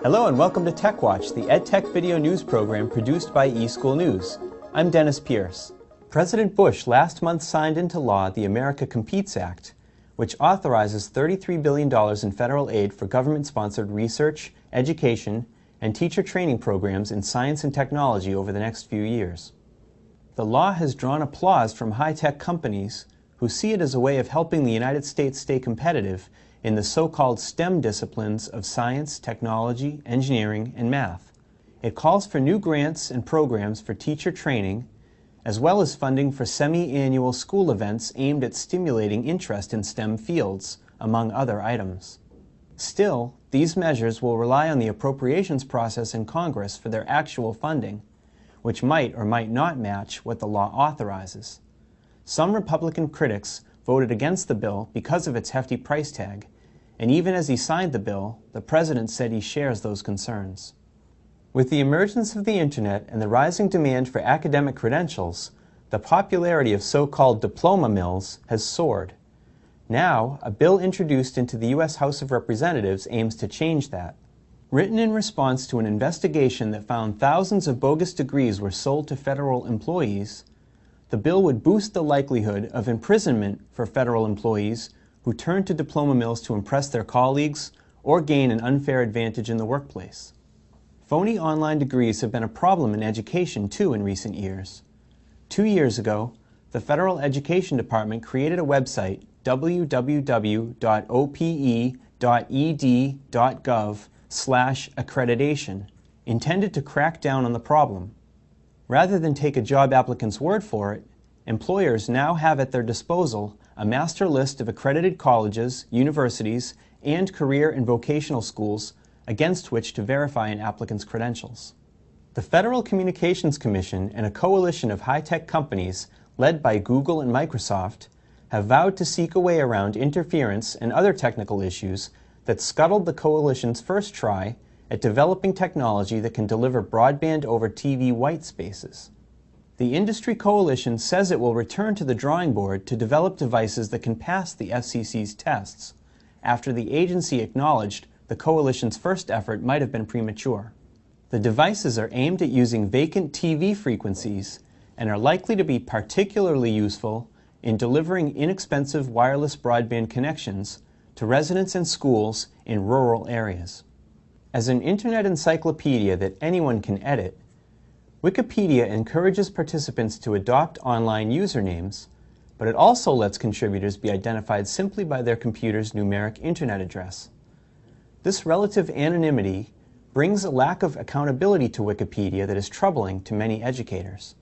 Hello and welcome to TechWatch, the EdTech video news program produced by eSchoolnews. I'm Dennis Pierce. President Bush last month signed into law the America Competes Act, which authorizes $33 billion in federal aid for government-sponsored research, education, and teacher training programs in science and technology over the next few years. The law has drawn applause from high-tech companies who see it as a way of helping the United States stay competitive in the so-called STEM disciplines of science, technology, engineering, and math. It calls for new grants and programs for teacher training, as well as funding for semi-annual school events aimed at stimulating interest in STEM fields, among other items. Still, these measures will rely on the appropriations process in Congress for their actual funding, which might or might not match what the law authorizes. Some Republican critics voted against the bill because of its hefty price tag, and even as he signed the bill, the president said he shares those concerns. With the emergence of the internet and the rising demand for academic credentials, the popularity of so-called diploma mills has soared. Now, a bill introduced into the U.S. House of Representatives aims to change that. Written in response to an investigation that found thousands of bogus degrees were sold to federal employees, the bill would boost the likelihood of imprisonment for federal employees who turn to diploma mills to impress their colleagues or gain an unfair advantage in the workplace. Phony online degrees have been a problem in education, too, in recent years. 2 years ago, the Federal Education Department created a website, www.ope.ed.gov/accreditation, intended to crack down on the problem. Rather than take a job applicant's word for it, employers now have at their disposal a master list of accredited colleges, universities, and career and vocational schools against which to verify an applicant's credentials. The Federal Communications Commission and a coalition of high-tech companies led by Google and Microsoft have vowed to seek a way around interference and other technical issues that scuttled the coalition's first try at developing technology that can deliver broadband over TV white spaces. The industry coalition says it will return to the drawing board to develop devices that can pass the FCC's tests, after the agency acknowledged the coalition's first effort might have been premature. The devices are aimed at using vacant TV frequencies and are likely to be particularly useful in delivering inexpensive wireless broadband connections to residents and schools in rural areas. As an internet encyclopedia that anyone can edit, Wikipedia encourages participants to adopt online usernames, but it also lets contributors be identified simply by their computer's numeric internet address. This relative anonymity brings a lack of accountability to Wikipedia that is troubling to many educators.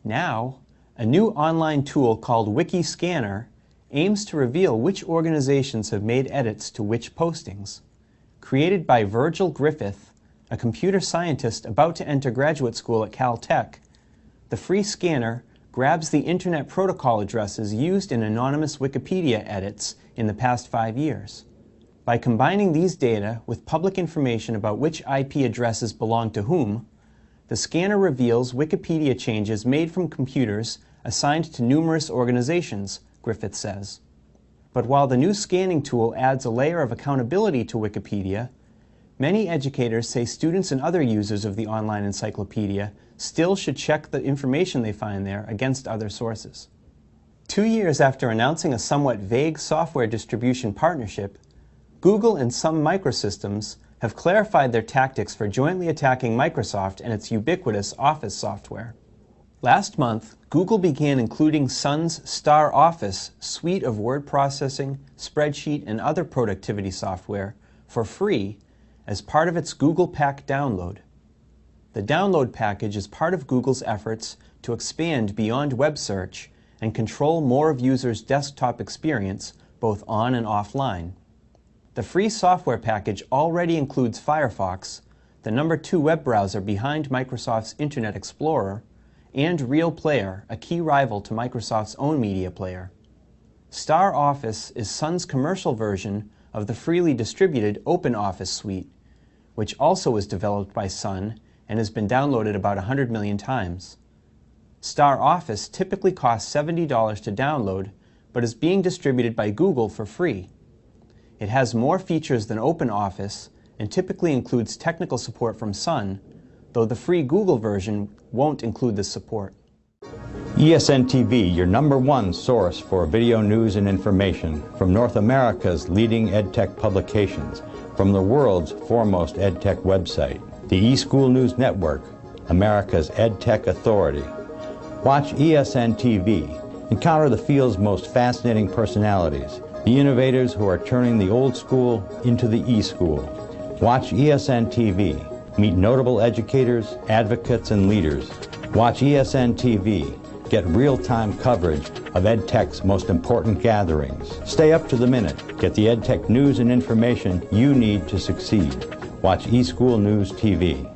Now, a new online tool called Wikiscanner aims to reveal which organizations have made edits to which postings. Created by Virgil Griffith, a computer scientist about to enter graduate school at Caltech, the free scanner grabs the Internet Protocol addresses used in anonymous Wikipedia edits in the past 5 years. By combining these data with public information about which IP addresses belong to whom, the scanner reveals Wikipedia changes made from computers assigned to numerous organizations, Griffith says. But while the new scanning tool adds a layer of accountability to Wikipedia, many educators say students and other users of the online encyclopedia still should check the information they find there against other sources. 2 years after announcing a somewhat vague software distribution partnership, Google and some microsystems have clarified their tactics for jointly attacking Microsoft and its ubiquitous Office software. Last month, Google began including Sun's Star Office suite of word processing, spreadsheet, and other productivity software for free as part of its Google Pack download. The download package is part of Google's efforts to expand beyond web search and control more of users' desktop experience both on and offline. The free software package already includes Firefox, the #2 web browser behind Microsoft's Internet Explorer, and Real Player, a key rival to Microsoft's own media player. Star Office is Sun's commercial version of the freely distributed OpenOffice suite, which also was developed by Sun and has been downloaded about 100 million times. Star Office typically costs $70 to download, but is being distributed by Google for free. It has more features than OpenOffice and typically includes technical support from Sun, though the free Google version won't include this support. eSN TV, your #1 source for video news and information from North America's leading EdTech publications, from the world's foremost EdTech website, the eSchoolnews Network, America's EdTech authority. Watch eSN TV. Encounter the field's most fascinating personalities, the innovators who are turning the old school into the e-school. Watch eSN TV. Meet notable educators, advocates, and leaders. Watch eSN TV. Get real-time coverage of EdTech's most important gatherings. Stay up to the minute. Get the EdTech news and information you need to succeed. Watch eSchoolnews TV.